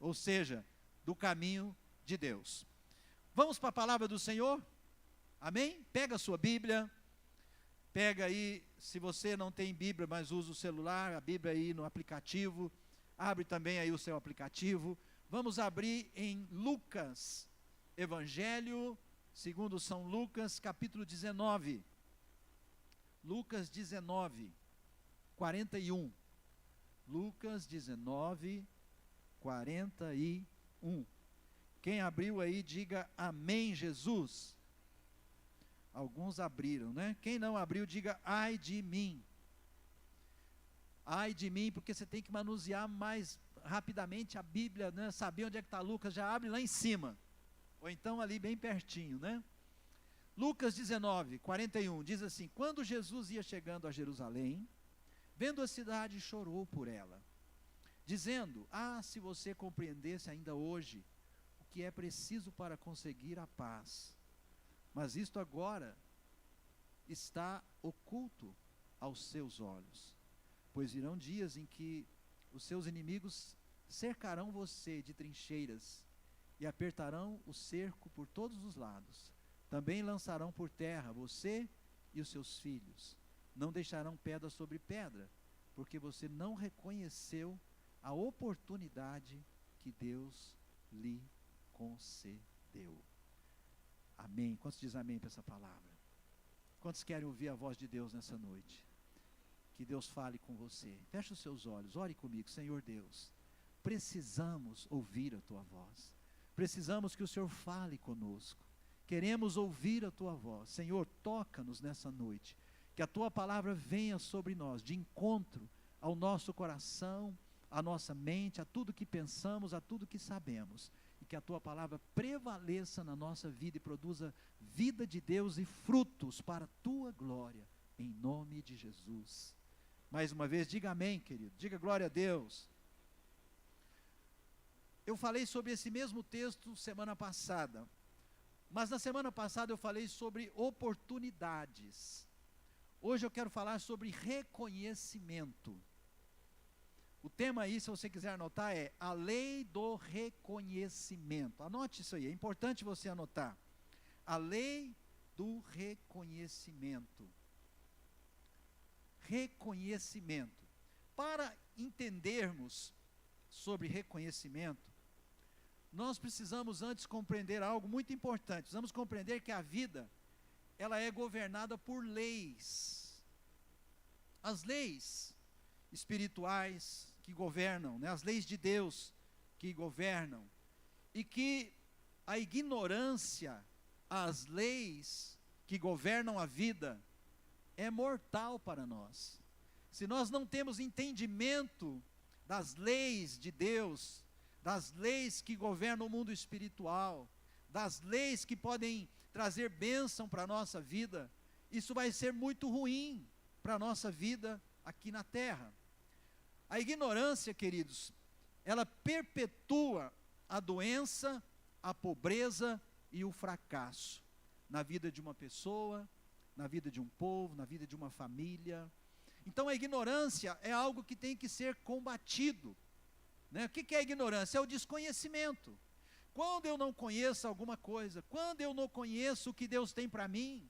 ou seja, do caminho de Deus. Vamos para a palavra do Senhor? Amém? Pega a sua Bíblia, pega aí, se você não tem Bíblia, mas usa o celular, a Bíblia aí no aplicativo, abre também aí o seu aplicativo. Vamos abrir em Lucas, Evangelho segundo São Lucas, capítulo 19. Lucas 19, 41. Lucas 19, 41. Quem abriu aí, diga amém, Jesus. Alguns abriram, né? Quem não abriu, diga ai de mim. Ai de mim, porque você tem que manusear mais rapidamente a Bíblia, né? Saber onde é que está Lucas, já abre lá em cima. Ou então ali bem pertinho, né? Lucas 19, 41, diz assim: quando Jesus ia chegando a Jerusalém, vendo a cidade, chorou por ela, dizendo: se você compreendesse ainda hoje o que é preciso para conseguir a paz, mas isto agora está oculto aos seus olhos, pois virão dias em que os seus inimigos cercarão você de trincheiras e apertarão o cerco por todos os lados. Também lançarão por terra você e os seus filhos. Não deixarão pedra sobre pedra, porque você não reconheceu a oportunidade que Deus lhe concedeu. Amém. Quantos dizem amém para essa palavra? Quantos querem ouvir a voz de Deus nessa noite? Que Deus fale com você. Feche os seus olhos, ore comigo. Senhor Deus, precisamos ouvir a tua voz. Precisamos que o Senhor fale conosco. Queremos ouvir a tua voz. Senhor, toca-nos nessa noite. Que a tua palavra venha sobre nós, de encontro ao nosso coração, à nossa mente, a tudo que pensamos, a tudo que sabemos. E que a tua palavra prevaleça na nossa vida e produza vida de Deus e frutos para a tua glória, em nome de Jesus. Mais uma vez, diga amém, querido. Diga glória a Deus. Eu falei sobre esse mesmo texto semana passada. Mas na semana passada eu falei sobre oportunidades. Hoje eu quero falar sobre reconhecimento. O tema aí, se você quiser anotar, é a lei do reconhecimento. Anote isso aí, é importante você anotar. A lei do reconhecimento. Reconhecimento. Para entendermos sobre reconhecimento, nós precisamos antes compreender algo muito importante. Precisamos compreender que a vida, ela é governada por leis. As leis espirituais que governam, né? As leis de Deus que governam. E que a ignorância às leis que governam a vida é mortal para nós. Se nós não temos entendimento das leis de Deus, das leis que governam o mundo espiritual, das leis que podem trazer bênção para a nossa vida, isso vai ser muito ruim para a nossa vida aqui na terra. A ignorância, queridos, ela perpetua a doença, a pobreza e o fracasso na vida de uma pessoa, na vida de um povo, na vida de uma família. Então a ignorância é algo que tem que ser combatido. Né? O que é a ignorância? É o desconhecimento. Quando eu não conheço alguma coisa, quando eu não conheço o que Deus tem para mim,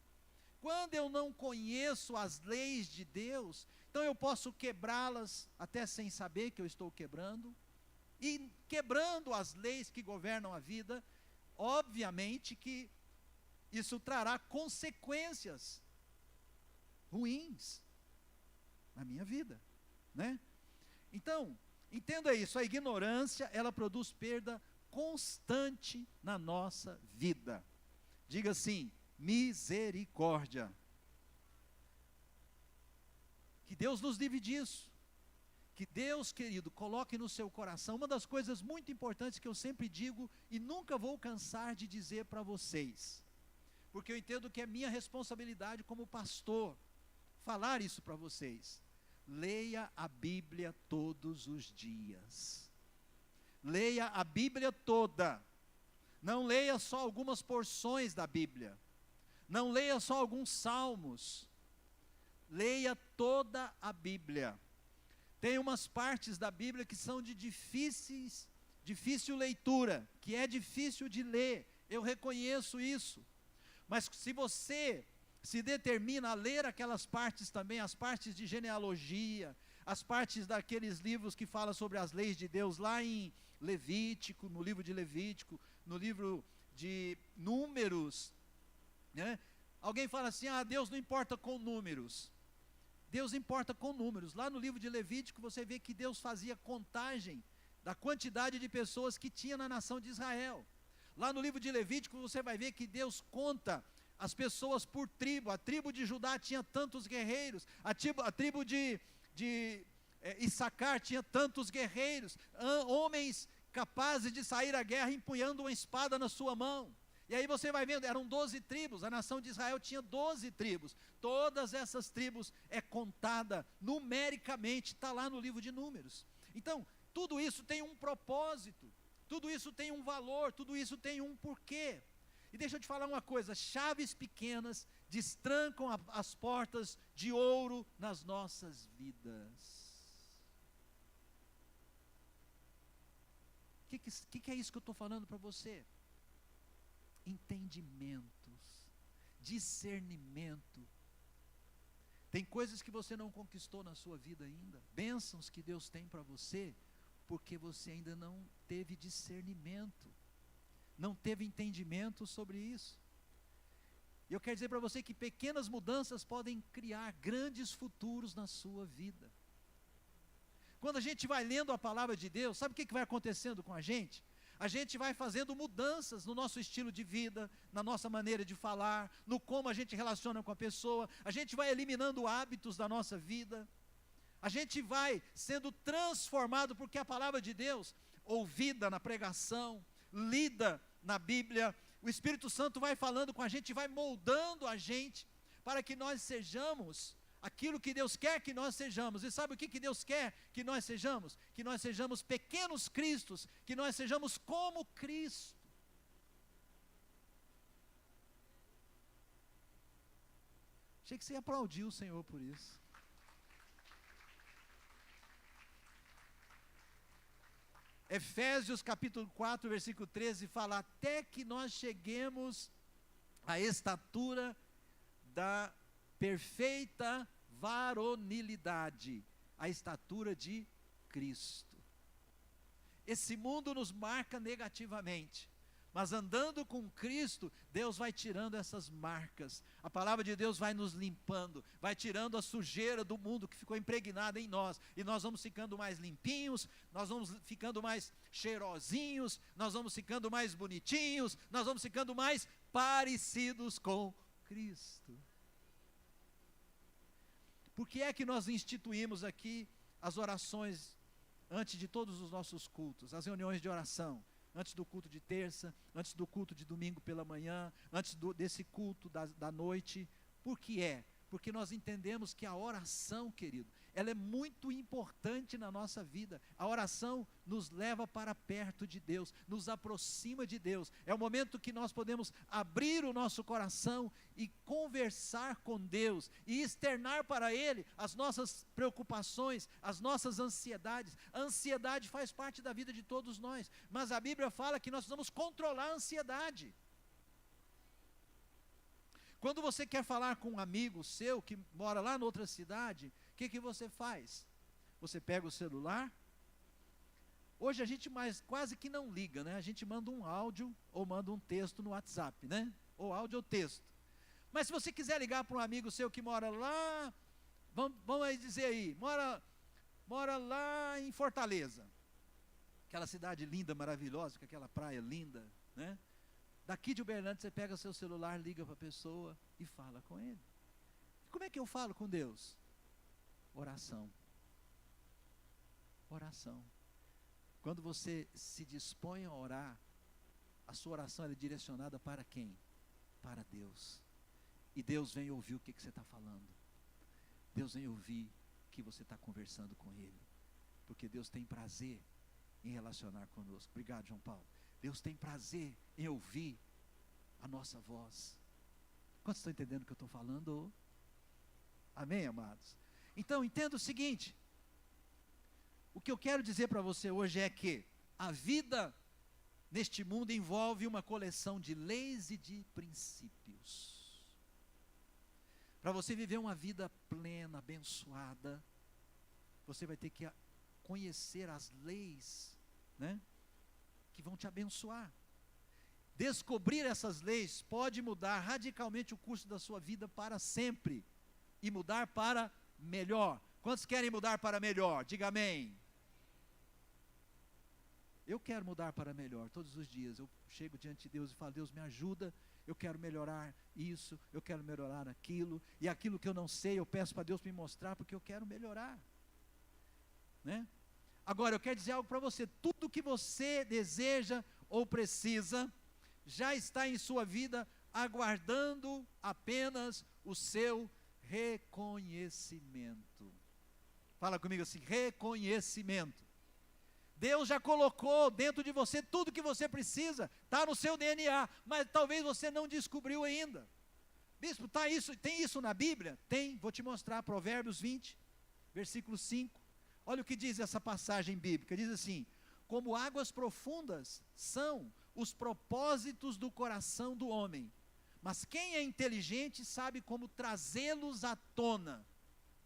quando eu não conheço as leis de Deus, então eu posso quebrá-las até sem saber que eu estou quebrando, e quebrando as leis que governam a vida, obviamente que isso trará consequências ruins na minha vida, né? Então, entenda isso, a ignorância, ela produz perda constante na nossa vida. Diga assim, misericórdia. Que Deus nos livre disso. Que Deus, querido, coloque no seu coração. Uma das coisas muito importantes que eu sempre digo e nunca vou cansar de dizer para vocês, porque eu entendo que é minha responsabilidade como pastor falar isso para vocês. Leia a Bíblia todos os dias. Leia a Bíblia toda. Não leia só algumas porções da Bíblia. Não leia só alguns salmos. Leia toda a Bíblia. Tem umas partes da Bíblia que são de difícil leitura, que é difícil de ler, eu reconheço isso. Mas se você se determina a ler aquelas partes também, as partes de genealogia, as partes daqueles livros que falam sobre as leis de Deus, lá em Levítico, no livro de Levítico, no livro de Números, né? Alguém fala assim, Deus não importa com números. Deus importa com números. Lá no livro de Levítico você vê que Deus fazia contagem da quantidade de pessoas que tinha na nação de Israel. Lá no livro de Levítico você vai ver que Deus conta as pessoas por tribo. A tribo de Judá tinha tantos guerreiros, a tribo de Issacar tinha tantos guerreiros, homens capazes de sair à guerra empunhando uma espada na sua mão. E aí você vai vendo, eram 12 tribos, a nação de Israel tinha 12 tribos, todas essas tribos é contada numericamente, está lá no livro de Números. Então, tudo isso tem um propósito, tudo isso tem um valor, tudo isso tem um porquê. E deixa eu te falar uma coisa, chaves pequenas destrancam as portas de ouro nas nossas vidas. O que é isso que eu estou falando para você? Entendimentos, discernimento. Tem coisas que você não conquistou na sua vida ainda, bênçãos que Deus tem para você, porque você ainda não teve discernimento, não teve entendimento sobre isso. E eu quero dizer para você que pequenas mudanças podem criar grandes futuros na sua vida. Quando a gente vai lendo a palavra de Deus, sabe o que vai acontecendo com a gente? A gente vai fazendo mudanças no nosso estilo de vida, na nossa maneira de falar, no como a gente relaciona com a pessoa, a gente vai eliminando hábitos da nossa vida, a gente vai sendo transformado, porque a palavra de Deus, ouvida na pregação, lida na Bíblia, o Espírito Santo vai falando com a gente, vai moldando a gente, para que nós sejamos aquilo que Deus quer que nós sejamos. E sabe o que Deus quer que nós sejamos? Que nós sejamos pequenos cristos, que nós sejamos como Cristo. Achei que você ia aplaudir o Senhor por isso. Efésios capítulo 4, versículo 13 fala, até que nós cheguemos à estatura da perfeita varonilidade, a estatura de Cristo. Esse mundo nos marca negativamente, mas andando com Cristo, Deus vai tirando essas marcas, a palavra de Deus vai nos limpando, vai tirando a sujeira do mundo que ficou impregnada em nós, e nós vamos ficando mais limpinhos, nós vamos ficando mais cheirosinhos, nós vamos ficando mais bonitinhos, nós vamos ficando mais parecidos com Cristo. Por que é que nós instituímos aqui as orações antes de todos os nossos cultos, as reuniões de oração, antes do culto de terça, antes do culto de domingo pela manhã, antes desse culto da noite? Por que é? Porque nós entendemos que a oração, querido, ela é muito importante na nossa vida. A oração nos leva para perto de Deus, nos aproxima de Deus. É o momento que nós podemos abrir o nosso coração e conversar com Deus, e externar para Ele as nossas preocupações, as nossas ansiedades. A ansiedade faz parte da vida de todos nós, mas a Bíblia fala que nós precisamos controlar a ansiedade. Quando você quer falar com um amigo seu que mora lá em outra cidade, o que você faz? Você pega o celular. Hoje a gente quase que não liga, né? A gente manda um áudio ou manda um texto no WhatsApp, né? Ou áudio ou texto. Mas se você quiser ligar para um amigo seu que mora lá, vamos aí dizer aí, mora lá em Fortaleza, aquela cidade linda, maravilhosa, com aquela praia linda, né? Daqui de Uberlândia você pega seu celular, liga para a pessoa e fala com ele. Como é que eu falo com Deus? Oração. Oração. Quando você se dispõe a orar, a sua oração é direcionada para quem? Para Deus. E Deus vem ouvir o que você está falando. Deus vem ouvir que você está conversando com Ele. Porque Deus tem prazer em relacionar conosco. Obrigado, João Paulo. Deus tem prazer em ouvir a nossa voz. Quantos estão entendendo o que eu estou falando? Amém, amados? Então, entenda o seguinte. O que eu quero dizer para você hoje é que A vida neste mundo envolve uma coleção de leis e de princípios. Para você viver uma vida plena, abençoada, você vai ter que conhecer as leis, né, que vão te abençoar. Descobrir essas leis pode mudar radicalmente o curso da sua vida para sempre, e mudar para melhor. Quantos querem mudar para melhor? Diga amém. Eu quero mudar para melhor todos os dias. Eu chego diante de Deus e falo: Deus, me ajuda, eu quero melhorar isso, eu quero melhorar aquilo, e aquilo que eu não sei, eu peço para Deus me mostrar, porque eu quero melhorar, né? Agora, eu quero dizer algo para você: tudo que você deseja ou precisa, já está em sua vida, aguardando apenas o seu reconhecimento. Fala comigo assim: reconhecimento. Deus já colocou dentro de você tudo que você precisa, está no seu DNA, mas talvez você não descobriu ainda. Bispo, tem isso na Bíblia? Tem, vou te mostrar, Provérbios 20, versículo 5. Olha o que diz essa passagem bíblica, diz assim: como águas profundas são os propósitos do coração do homem, mas quem é inteligente sabe como trazê-los à tona,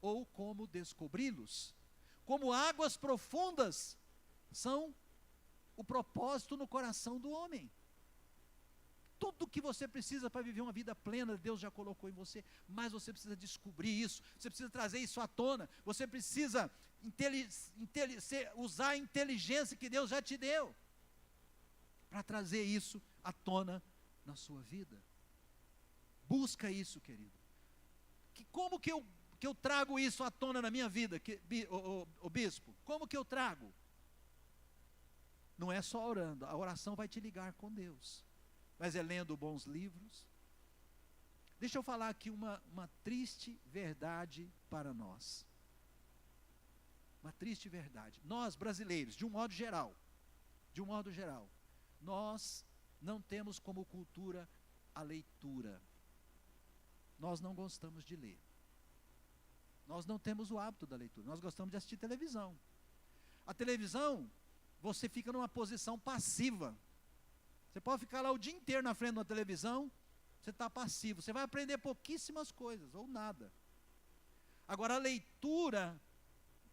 ou como descobri-los. Como águas profundas são o propósito no coração do homem. Tudo que você precisa para viver uma vida plena, Deus já colocou em você, mas você precisa descobrir isso, você precisa trazer isso à tona, você precisa usar a inteligência que Deus já te deu, para trazer isso à tona na sua vida. Busca isso, querido. Como que eu trago isso à tona na minha vida, o bispo? Como que eu trago? Não é só orando, a oração vai te ligar com Deus, mas é lendo bons livros. Deixa eu falar aqui uma triste verdade para nós. Uma triste verdade. Nós brasileiros, de um modo geral, nós não temos como cultura a leitura. Nós não gostamos de ler. Nós não temos o hábito da leitura. Nós gostamos de assistir televisão. A televisão, você fica numa posição passiva. Você pode ficar lá o dia inteiro na frente de uma televisão, você está passivo. Você vai aprender pouquíssimas coisas, ou nada. Agora, a leitura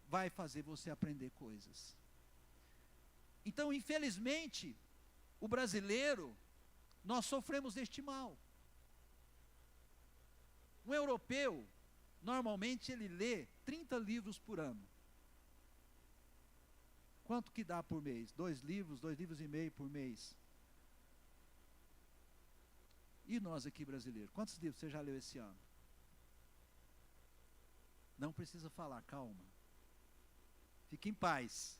vai fazer você aprender coisas. Então, infelizmente, o brasileiro, nós sofremos deste mal. Um europeu, normalmente ele lê 30 livros por ano. Quanto que dá por mês? 2 livros e meio por mês. E nós aqui brasileiros, quantos livros você já leu esse ano? Não precisa falar, calma. Fique em paz.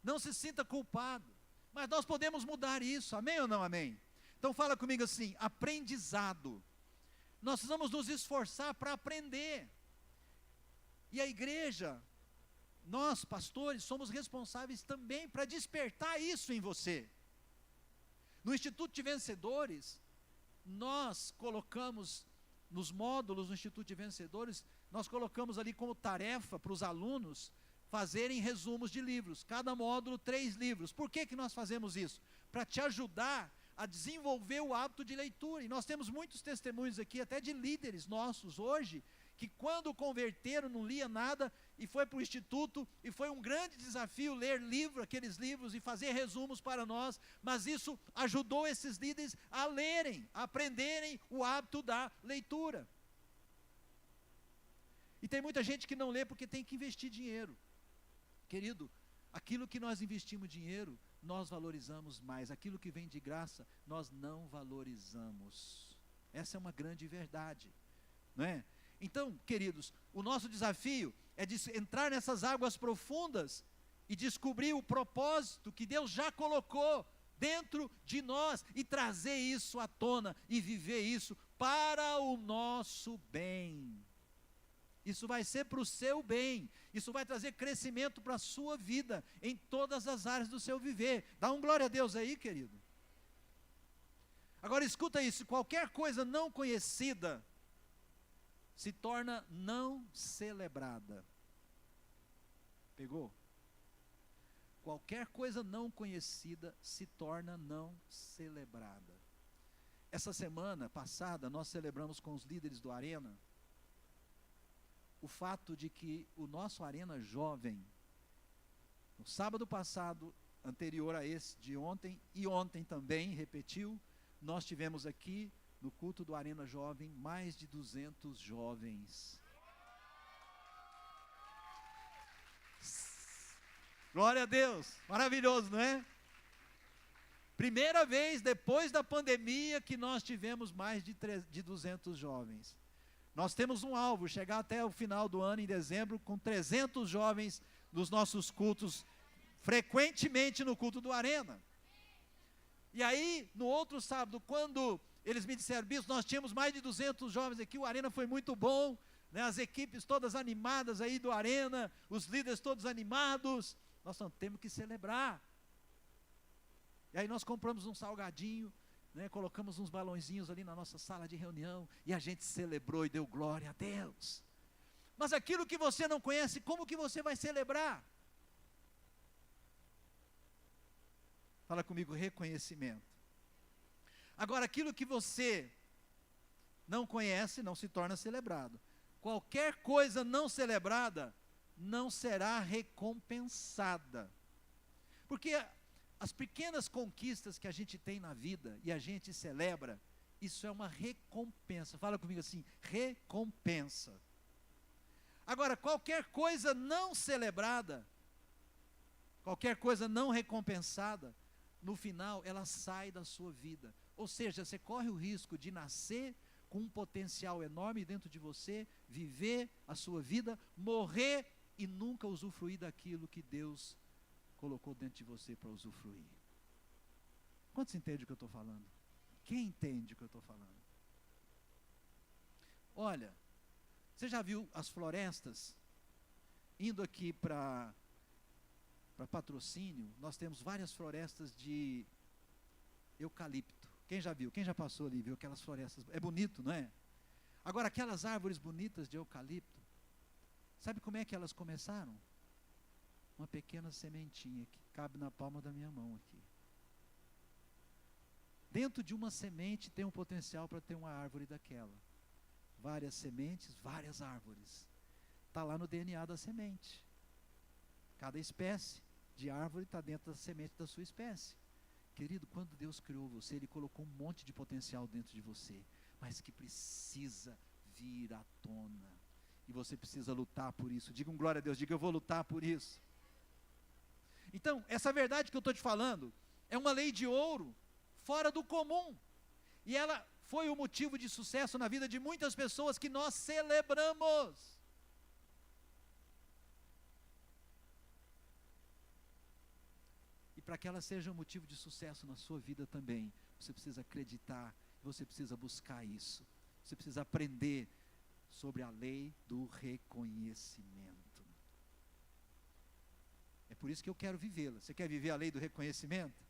Não se sinta culpado. Mas nós podemos mudar isso, amém ou não amém? Então fala comigo assim: aprendizado. Nós precisamos nos esforçar para aprender. E a igreja, nós pastores, somos responsáveis também para despertar isso em você. No Instituto de Vencedores, nós colocamos, nos módulos do Instituto de Vencedores, nós colocamos ali como tarefa para os alunos fazerem resumos de livros, cada módulo 3 livros. Por que nós fazemos isso? Para te ajudar a desenvolver o hábito de leitura. E nós temos muitos testemunhos aqui, até de líderes nossos hoje, que quando converteram não lia nada e foi para o instituto, e foi um grande desafio ler aqueles livros e fazer resumos para nós, mas isso ajudou esses líderes a lerem, a aprenderem o hábito da leitura. E tem muita gente que não lê porque tem que investir dinheiro. Querido, aquilo que nós investimos dinheiro, nós valorizamos mais. Aquilo que vem de graça, nós não valorizamos. Essa é uma grande verdade, não é? Então, queridos, o nosso desafio é de entrar nessas águas profundas e descobrir o propósito que Deus já colocou dentro de nós e trazer isso à tona e viver isso para o nosso bem. Isso vai ser para o seu bem, isso vai trazer crescimento para a sua vida, em todas as áreas do seu viver. Dá um glória a Deus aí, querido. Agora escuta isso: qualquer coisa não conhecida se torna não celebrada. Pegou? qualquer coisa não conhecida se torna não celebrada. Essa semana passada, nós celebramos com os líderes do Arena o fato de que o nosso Arena Jovem, no sábado passado, anterior a esse de ontem, e ontem também, repetiu, nós tivemos aqui, no culto do Arena Jovem, mais de 200 jovens. Glória a Deus, maravilhoso, não é? Primeira vez depois da pandemia que nós tivemos mais de 200 jovens. Nós temos um alvo, chegar até o final do ano, em dezembro, com 300 jovens nos nossos cultos, frequentemente no culto do Arena. E aí, no outro sábado, quando eles me disseram, bispo, nós tínhamos mais de 200 jovens aqui, o Arena foi muito bom, né, as equipes todas animadas aí do Arena, os líderes todos animados, nós temos que celebrar. E aí nós compramos um salgadinho, né, colocamos uns balãozinhos ali na nossa sala de reunião, e a gente celebrou e deu glória a Deus. Mas aquilo que você não conhece, como que você vai celebrar? Fala comigo, reconhecimento. Agora, aquilo que você não conhece, não se torna celebrado. Qualquer coisa não celebrada, não será recompensada. Porque as pequenas conquistas que a gente tem na vida, e a gente celebra, isso é uma recompensa. Fala comigo assim, recompensa. Agora, qualquer coisa não celebrada, qualquer coisa não recompensada, no final ela sai da sua vida. Ou seja, você corre o risco de nascer com um potencial enorme dentro de você, viver a sua vida, morrer e nunca usufruir daquilo que Deus colocou dentro de você para usufruir. Quantos entendem o que eu estou falando? Quem entende o que eu estou falando? Olha, você já viu as florestas? Indo aqui para Patrocínio, nós temos várias florestas de eucalipto. Quem já viu? Quem já passou ali, viu aquelas florestas? É bonito, não é? Agora, aquelas árvores bonitas de eucalipto, sabe como é que elas começaram? Uma pequena sementinha que cabe na palma da minha mão aqui. Dentro de uma semente tem um potencial para ter uma árvore daquela. Várias sementes, várias árvores. Está lá no DNA da semente. Cada espécie de árvore está dentro da semente da sua espécie. Querido, quando Deus criou você, Ele colocou um monte de potencial dentro de você, mas que precisa vir à tona. E você precisa lutar por isso. Diga um glória a Deus, diga eu vou lutar por isso. Então, essa verdade que eu estou te falando, é uma lei de ouro, fora do comum. E ela foi o motivo de sucesso na vida de muitas pessoas que nós celebramos. Para que ela seja um motivo de sucesso na sua vida também, você precisa acreditar, você precisa buscar isso, você precisa aprender sobre a lei do reconhecimento. É por isso que eu quero vivê-la. Você quer viver a lei do reconhecimento?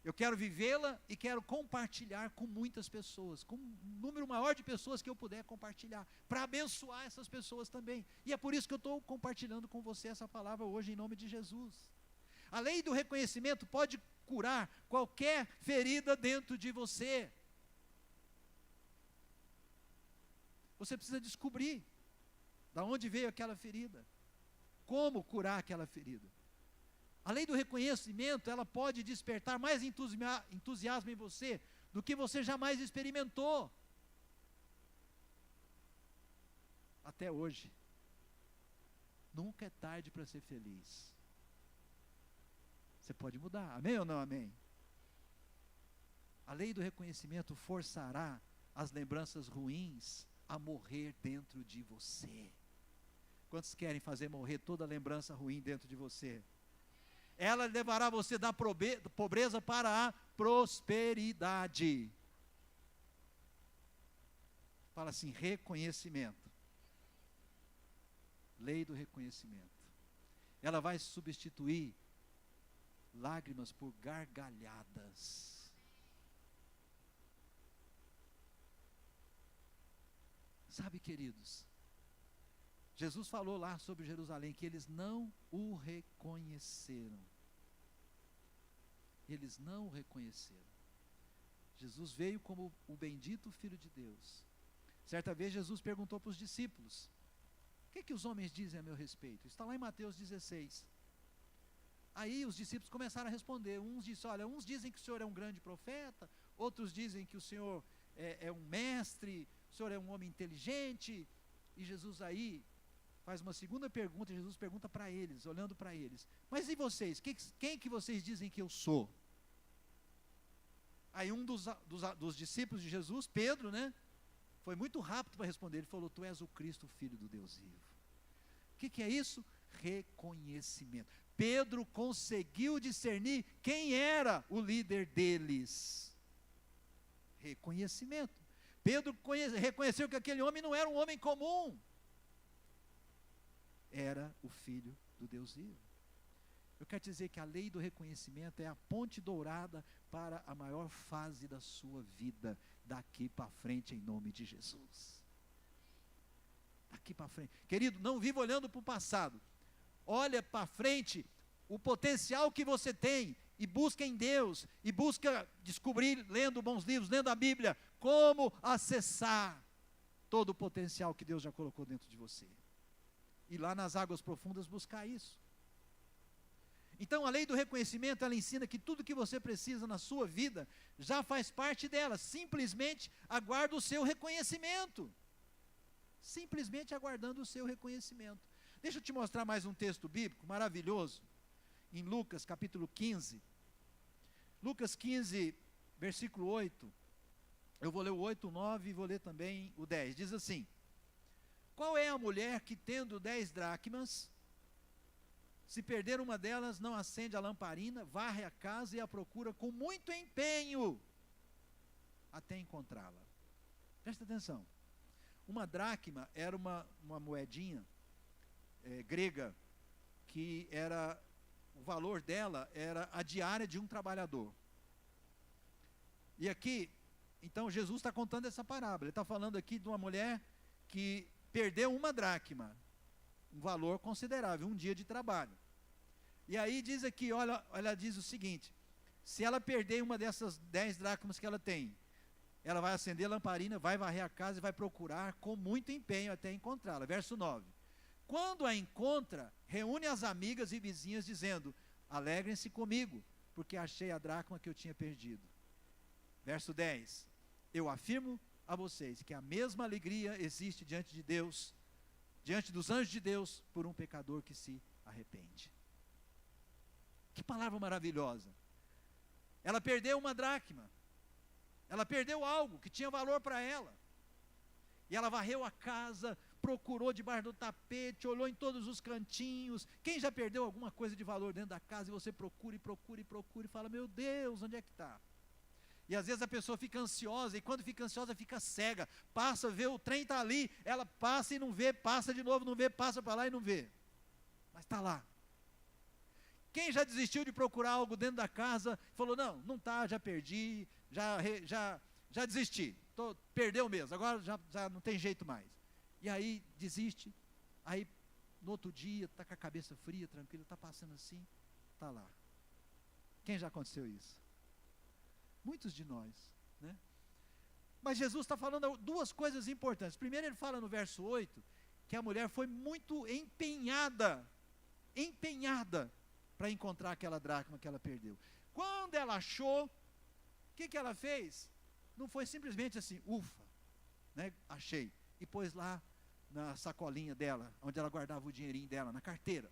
Eu quero vivê-la e quero compartilhar com muitas pessoas, com um número maior de pessoas que eu puder compartilhar, para abençoar essas pessoas também. E é por isso que eu estou compartilhando com você essa palavra hoje em nome de Jesus. A lei do reconhecimento pode curar qualquer ferida dentro de você. Você precisa descobrir de onde veio aquela ferida, como curar aquela ferida. A lei do reconhecimento, ela pode despertar mais entusiasmo em você do que você jamais experimentou. Até hoje. Nunca é tarde para ser feliz. Você pode mudar, amém ou não amém? A lei do reconhecimento forçará as lembranças ruins a morrer dentro de você. Quantos querem fazer morrer toda lembrança ruim dentro de você? Ela levará você da pobreza para a prosperidade. Fala assim, reconhecimento. Lei do reconhecimento. Ela vai substituir lágrimas por gargalhadas. Sabe, queridos, Jesus falou lá sobre Jerusalém que eles não o reconheceram. Eles não o reconheceram. Jesus veio como o bendito Filho de Deus. Certa vez Jesus perguntou para os discípulos: o que os homens dizem a meu respeito? Está lá em Mateus 16. Aí os discípulos começaram a responder. Uns dizem que o Senhor é um grande profeta, outros dizem que o Senhor é um mestre, o Senhor é um homem inteligente. E Jesus aí faz uma segunda pergunta. Jesus pergunta para eles, olhando para eles: mas e vocês? Quem que vocês dizem que eu sou? Aí um dos discípulos de Jesus, Pedro, foi muito rápido para responder. Ele falou: tu és o Cristo, Filho do Deus vivo. O que é isso? Reconhecimento. Pedro conseguiu discernir quem era o líder deles. Reconhecimento. Pedro reconheceu que aquele homem não era um homem comum. Era o Filho do Deus vivo. Eu quero dizer que a lei do reconhecimento é a ponte dourada para a maior fase da sua vida, daqui para frente, em nome de Jesus. Daqui para frente. Querido, não viva olhando para o passado. Olha para frente o potencial que você tem e busca em Deus, e busca descobrir, lendo bons livros, lendo a Bíblia, como acessar todo o potencial que Deus já colocou dentro de você. E lá nas águas profundas buscar isso. Então a lei do reconhecimento, ela ensina que tudo que você precisa na sua vida já faz parte dela, simplesmente aguarda o seu reconhecimento. Simplesmente aguardando o seu reconhecimento. Deixa eu te mostrar mais um texto bíblico maravilhoso, em Lucas capítulo 15. Lucas 15, versículo 8. Eu vou ler o 8, o 9 e vou ler também o 10. Diz assim: qual é a mulher que, tendo 10 dracmas, se perder uma delas, não acende a lamparina, varre a casa e a procura com muito empenho, até encontrá-la? Presta atenção. Uma dracma era uma moedinha grega, que era, o valor dela era a diária de um trabalhador. E aqui, então Jesus está contando essa parábola. Ele está falando aqui de uma mulher que perdeu uma dracma, um valor considerável, um dia de trabalho. E aí diz aqui, olha, ela diz o seguinte: se ela perder uma dessas 10 dracmas que ela tem, ela vai acender a lamparina, vai varrer a casa e vai procurar com muito empenho até encontrá-la. Verso 9. Quando a encontra, reúne as amigas e vizinhas dizendo: alegrem-se comigo, porque achei a dracma que eu tinha perdido. Verso 10. Eu afirmo a vocês que a mesma alegria existe diante de Deus, diante dos anjos de Deus, por um pecador que se arrepende. Que palavra maravilhosa. Ela perdeu uma dracma. Ela perdeu algo que tinha valor para ela. E ela varreu a casa, procurou debaixo do tapete, olhou em todos os cantinhos. Quem já perdeu alguma coisa de valor dentro da casa e você procura e fala: meu Deus, onde é que está? E às vezes a pessoa fica ansiosa, e quando fica ansiosa fica cega. Passa, vê, o trem está ali, ela passa e não vê, passa de novo, não vê, passa para lá e não vê. Mas está lá. Quem já desistiu de procurar algo dentro da casa, falou: não está, já perdi, já desisti, perdeu mesmo, agora já não tem jeito mais. E aí desiste, aí no outro dia está com a cabeça fria, tranquila, está passando assim, está lá. Quem já aconteceu isso? Muitos de nós, né? Mas Jesus está falando duas coisas importantes. Primeiro, ele fala no verso 8, que a mulher foi muito empenhada para encontrar aquela dracma que ela perdeu. Quando ela achou, o que ela fez? Não foi simplesmente assim: ufa, né, achei, e pôs lá na sacolinha dela, onde ela guardava o dinheirinho dela, na carteira.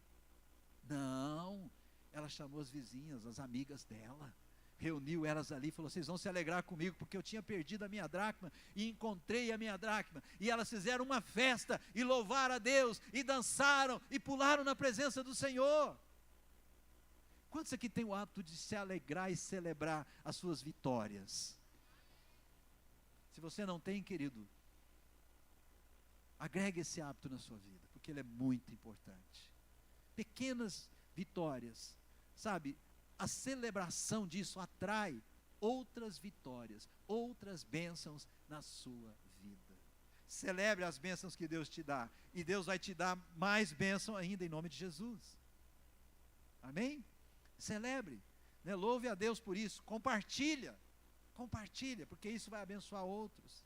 Não, ela chamou as vizinhas, as amigas dela, reuniu elas ali e falou: vocês vão se alegrar comigo, porque eu tinha perdido a minha dracma e encontrei a minha dracma. E elas fizeram uma festa e louvaram a Deus, e dançaram e pularam na presença do Senhor. Quantos aqui tem o hábito de se alegrar e celebrar as suas vitórias? Se você não tem, querido, agregue esse hábito na sua vida, porque ele é muito importante. Pequenas vitórias, sabe? A celebração disso atrai outras vitórias, outras bênçãos na sua vida. Celebre as bênçãos que Deus te dá, e Deus vai te dar mais bênção ainda, em nome de Jesus. Amém? Celebre. né? Louve a Deus por isso. Compartilha, porque isso vai abençoar outros.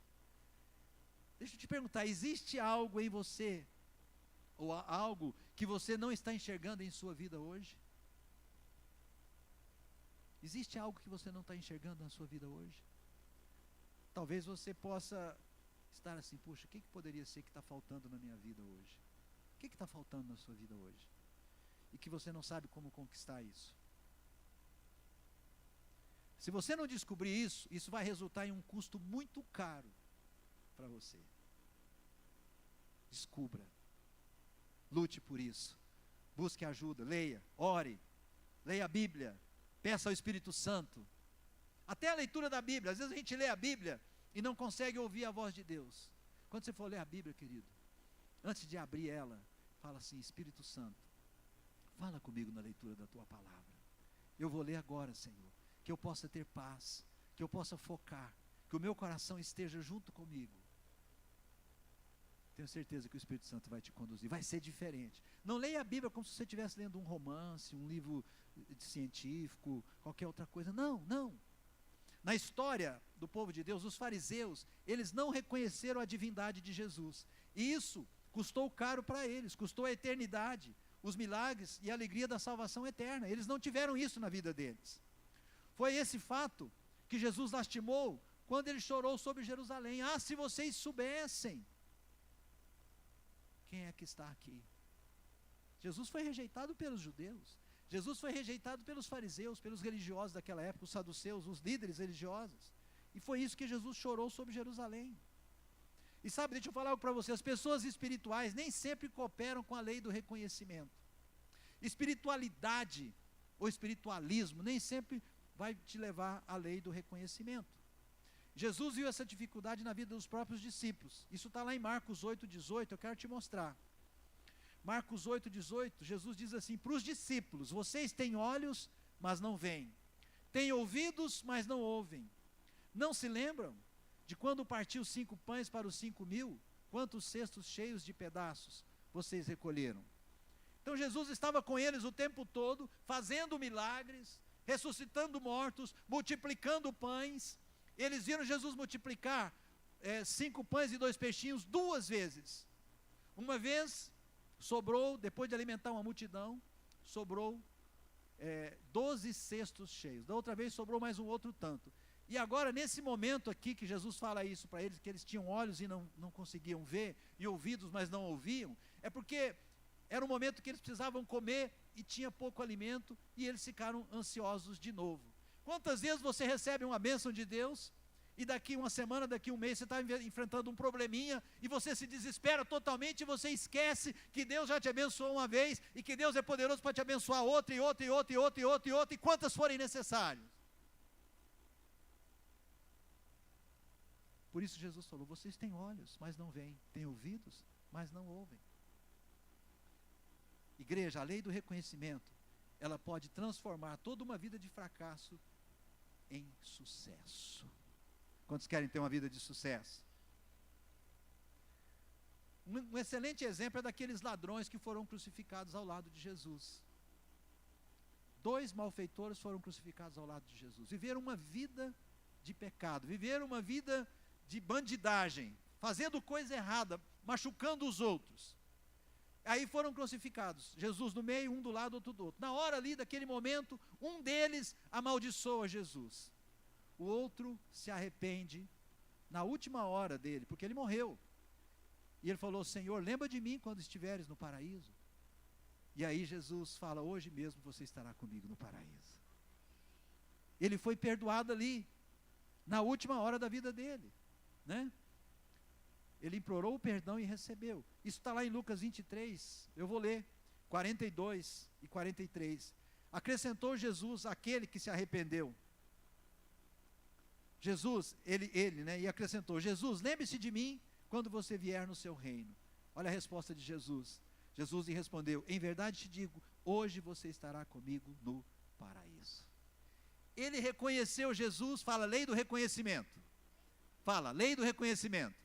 Deixa eu te perguntar, existe algo em você, ou algo que você não está enxergando em sua vida hoje? Existe algo que você não está enxergando na sua vida hoje? Talvez você possa estar assim, puxa, o que poderia ser que está faltando na minha vida hoje? O que está faltando na sua vida hoje? E que você não sabe como conquistar isso. Se você não descobrir isso, isso vai resultar em um custo muito caro para você. Descubra. Lute por isso. Busque ajuda, leia, ore, leia a Bíblia, peça ao Espírito Santo. Até a leitura da Bíblia, às vezes a gente lê a Bíblia e não consegue ouvir a voz de Deus. Quando você for ler a Bíblia, querido, antes de abrir ela, fala assim, Espírito Santo, fala comigo na leitura da tua palavra. Eu vou ler agora, Senhor, que eu possa ter paz, que eu possa focar, que o meu coração esteja junto comigo. Tenho certeza que o Espírito Santo vai te conduzir, vai ser diferente. Não leia a Bíblia como se você estivesse lendo um romance, um livro científico, qualquer outra coisa. Não, não. Na história do povo de Deus, os fariseus, eles não reconheceram a divindade de Jesus. E isso custou caro para eles, custou a eternidade, os milagres e a alegria da salvação eterna. Eles não tiveram isso na vida deles. Foi esse fato que Jesus lastimou quando ele chorou sobre Jerusalém. Ah, se vocês soubessem quem é que está aqui. Jesus foi rejeitado pelos judeus. Jesus foi rejeitado pelos fariseus, pelos religiosos daquela época, os saduceus, os líderes religiosos. E foi isso que Jesus chorou sobre Jerusalém. E sabe, deixa eu falar algo para você, as pessoas espirituais nem sempre cooperam com a lei do reconhecimento. Espiritualidade ou espiritualismo nem sempre vai te levar à lei do reconhecimento. Jesus viu essa dificuldade na vida dos próprios discípulos. Isso está lá em Marcos 8,18, eu quero te mostrar. Marcos 8,18, Jesus diz assim, para os discípulos, vocês têm olhos, mas não veem. Têm ouvidos, mas não ouvem. Não se lembram de quando partiu 5 pães para os 5.000? Quantos cestos cheios de pedaços vocês recolheram? Então Jesus estava com eles o tempo todo, fazendo milagres, ressuscitando mortos, multiplicando pães. Eles viram Jesus multiplicar 5 pães e 2 peixinhos 2 vezes. Uma vez sobrou, depois de alimentar uma multidão, sobrou 12 cestos cheios. Da outra vez sobrou mais um outro tanto. E agora, nesse momento aqui que Jesus fala isso para eles, que eles tinham olhos e não conseguiam ver, e ouvidos, mas não ouviam, é porque era um momento que eles precisavam comer e tinha pouco alimento, e eles ficaram ansiosos de novo. Quantas vezes você recebe uma bênção de Deus, e daqui uma semana, daqui um mês, você está enfrentando um probleminha, e você se desespera totalmente, e você esquece que Deus já te abençoou uma vez, e que Deus é poderoso para te abençoar outra, e outra, e outra, e outra, e outra, e outra, e quantas forem necessárias. Por isso Jesus falou, vocês têm olhos, mas não veem, têm ouvidos, mas não ouvem. Igreja, a lei do reconhecimento, ela pode transformar toda uma vida de fracasso em sucesso. Quantos querem ter uma vida de sucesso? Um excelente exemplo é daqueles ladrões que foram crucificados ao lado de Jesus. 2 malfeitores foram crucificados ao lado de Jesus. Viveram uma vida de pecado, viveram uma vida de bandidagem, fazendo coisa errada, machucando os outros. Aí foram crucificados, Jesus no meio, um do lado, outro do outro. Na hora ali, daquele momento, um deles amaldiçoa Jesus. O outro se arrepende na última hora dele, porque ele morreu. E ele falou, Senhor, lembra de mim quando estiveres no paraíso. E aí Jesus fala, hoje mesmo você estará comigo no paraíso. Ele foi perdoado ali, na última hora da vida dele, né? Ele implorou o perdão e recebeu. Isso está lá em Lucas 23, eu vou ler, 42 e 43. Acrescentou Jesus aquele que se arrependeu. Jesus, ele, né, e acrescentou, Jesus, lembre-se de mim quando você vier no seu reino. Olha a resposta de Jesus. Jesus lhe respondeu, em verdade te digo, hoje você estará comigo no paraíso. Ele reconheceu Jesus, fala, lei do reconhecimento. Fala, lei do reconhecimento.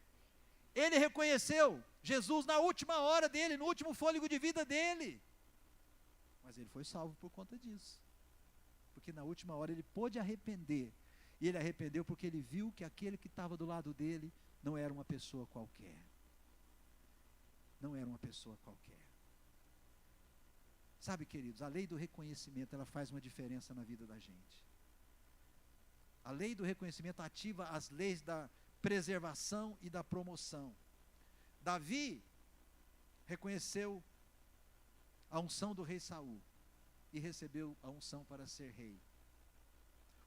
Ele reconheceu Jesus na última hora dele, no último fôlego de vida dele. Mas ele foi salvo por conta disso. porque na última hora ele pôde arrepender. E ele arrependeu porque ele viu que aquele que estava do lado dele não era uma pessoa qualquer. Não era uma pessoa qualquer. Sabe, queridos, a lei do reconhecimento, ela faz uma diferença na vida da gente. A lei do reconhecimento ativa as leis da preservação e da promoção. Davi reconheceu a unção do rei Saul e recebeu a unção para ser rei.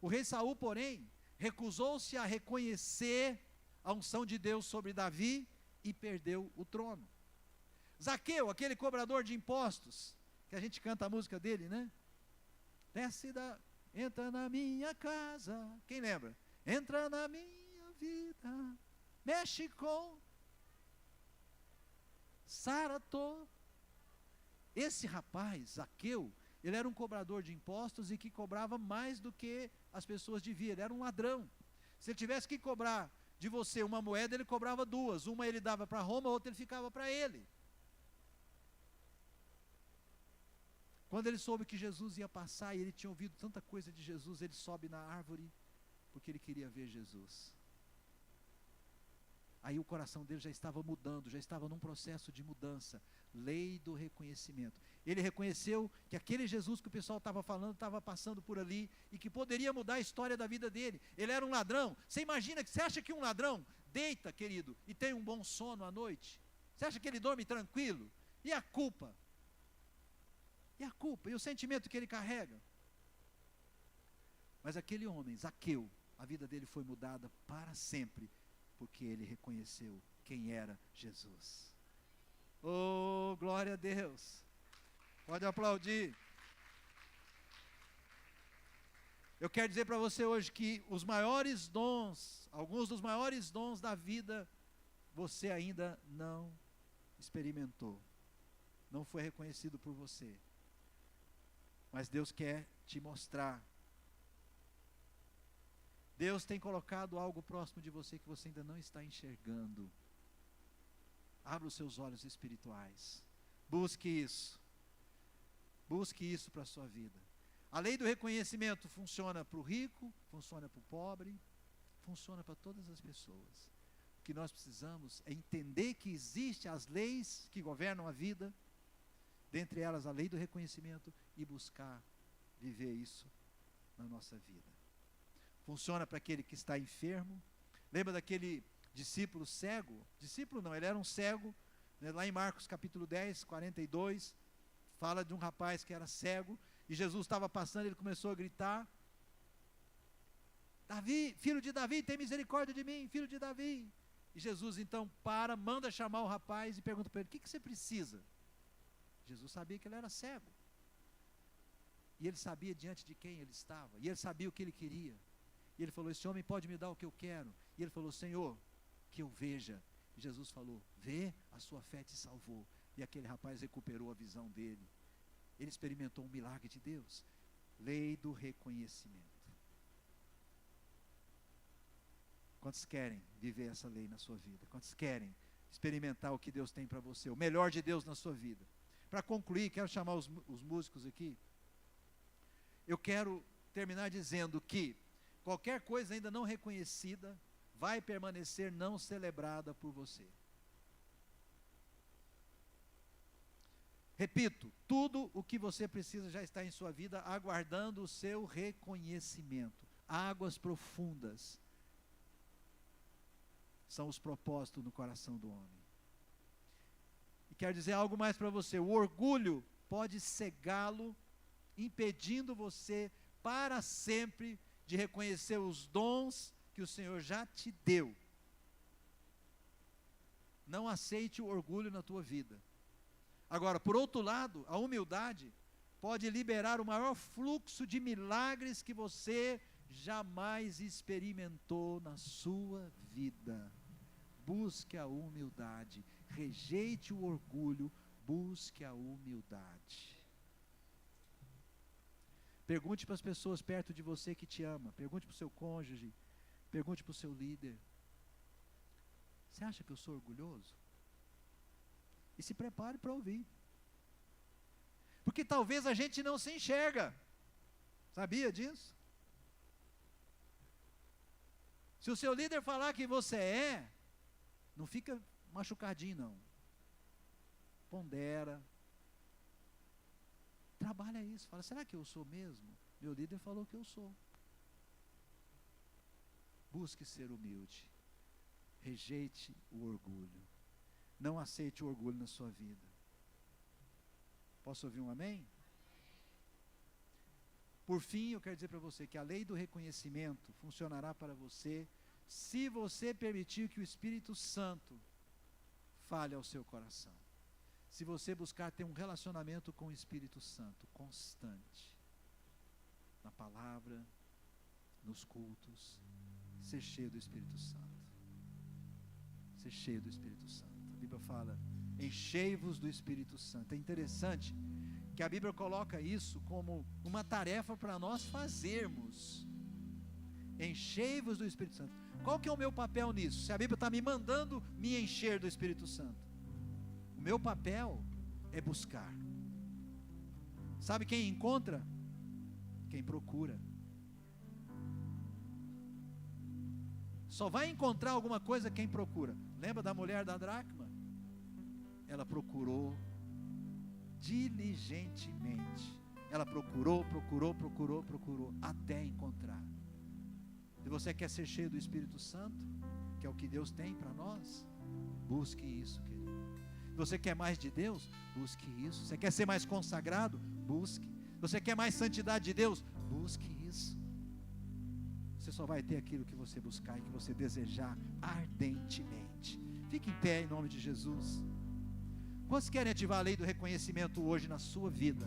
O rei Saul, porém, recusou-se a reconhecer a unção de Deus sobre Davi e perdeu o trono. Zaqueu, aquele cobrador de impostos, que a gente canta a música dele, né? Entra na minha casa. Quem lembra? Entra na minha vida, mexe com Saratô. Esse rapaz, Zaqueu, ele era um cobrador de impostos e que cobrava mais do que as pessoas deviam. Ele era um ladrão. Se ele tivesse que cobrar de você uma moeda, ele cobrava duas. Uma ele dava para Roma, a outra ele ficava para ele. Quando ele soube que Jesus ia passar e ele tinha ouvido tanta coisa de Jesus, ele sobe na árvore porque ele queria ver Jesus. Aí o coração dele já estava mudando, já estava num processo de mudança. Lei do reconhecimento. Ele reconheceu que aquele Jesus que o pessoal estava falando, estava passando por ali, e que poderia mudar a história da vida dele. Ele era um ladrão. Você acha que um ladrão deita, querido, e tem um bom sono à noite? Você acha que ele dorme tranquilo? E a culpa? E a culpa? E o sentimento que ele carrega? Mas aquele homem, Zaqueu, a vida dele foi mudada para sempre, porque ele reconheceu quem era Jesus. Oh, glória a Deus! Pode aplaudir. Eu quero dizer para você hoje que os maiores dons, alguns dos maiores dons da vida, você ainda não experimentou. Não foi reconhecido por você. Mas Deus quer te mostrar. Deus tem colocado algo próximo de você que você ainda não está enxergando. Abra os seus olhos espirituais. Busque isso. Busque isso para a sua vida. A lei do reconhecimento funciona para o rico, funciona para o pobre, funciona para todas as pessoas. O que nós precisamos é entender que existem as leis que governam a vida, dentre elas a lei do reconhecimento, e buscar viver isso na nossa vida. Funciona para aquele que está enfermo. Lembra daquele discípulo cego? Discípulo não, ele era um cego, né? Lá em Marcos capítulo 10, 42, fala de um rapaz que era cego, e Jesus estava passando, ele começou a gritar: Davi, filho de Davi, tem misericórdia de mim, filho de Davi. E Jesus então manda chamar o rapaz e pergunta para ele: o que você precisa? Jesus sabia que ele era cego, e ele sabia diante de quem ele estava, e ele sabia o que ele queria. E ele falou: esse homem pode me dar o que eu quero? E ele falou: Senhor, que eu veja. E Jesus falou: vê, a sua fé te salvou. E aquele rapaz recuperou a visão dele. Ele experimentou um milagre de Deus. Lei do reconhecimento. Quantos querem viver essa lei na sua vida? Quantos querem experimentar o que Deus tem para você, o melhor de Deus na sua vida? Para concluir, quero chamar os músicos aqui. Eu quero terminar dizendo que qualquer coisa ainda não reconhecida vai permanecer não celebrada por você. Repito, tudo o que você precisa já está em sua vida, aguardando o seu reconhecimento. Águas profundas são os propósitos no coração do homem. E quero dizer algo mais para você: o orgulho pode cegá-lo, impedindo você para sempre de reconhecer os dons que o Senhor já te deu. Não aceite o orgulho na tua vida. Agora, por outro lado, a humildade pode liberar o maior fluxo de milagres que você jamais experimentou na sua vida. Busque a humildade, rejeite o orgulho, busque a humildade. Pergunte para as pessoas perto de você que te ama, pergunte para o seu cônjuge, pergunte para o seu líder: você acha que eu sou orgulhoso? E se prepare para ouvir. Porque talvez a gente não se enxerga. Sabia disso? Se o seu líder falar que você é, não fica machucadinho, não. Pondera. Trabalha isso. Fala, será que eu sou mesmo? Meu líder falou que eu sou. Busque ser humilde. Rejeite o orgulho. Não aceite o orgulho na sua vida. Posso ouvir um amém? Por fim, eu quero dizer para você que a lei do reconhecimento funcionará para você se você permitir que o Espírito Santo fale ao seu coração. Se você buscar ter um relacionamento com o Espírito Santo constante, na palavra, nos cultos, ser cheio do Espírito Santo. Ser cheio do Espírito Santo. A Bíblia fala, enchei-vos do Espírito Santo. É interessante que a Bíblia coloca isso como uma tarefa para nós fazermos. Enchei-vos do Espírito Santo. Qual que é o meu papel nisso? Se a Bíblia está me mandando me encher do Espírito Santo, o meu papel é buscar. Sabe quem encontra? Quem procura. Só vai encontrar alguma coisa quem procura. Lembra da mulher da dracma? Ela procurou diligentemente. Ela procurou, até encontrar. Se você quer ser cheio do Espírito Santo, que é o que Deus tem para nós, busque isso, querido. Se você quer mais de Deus, busque isso. Você quer ser mais consagrado? Busque. Você quer mais santidade de Deus? Busque isso. Você só vai ter aquilo que você buscar e que você desejar ardentemente. Fique em pé em nome de Jesus. Quantos querem ativar a lei do reconhecimento hoje na sua vida?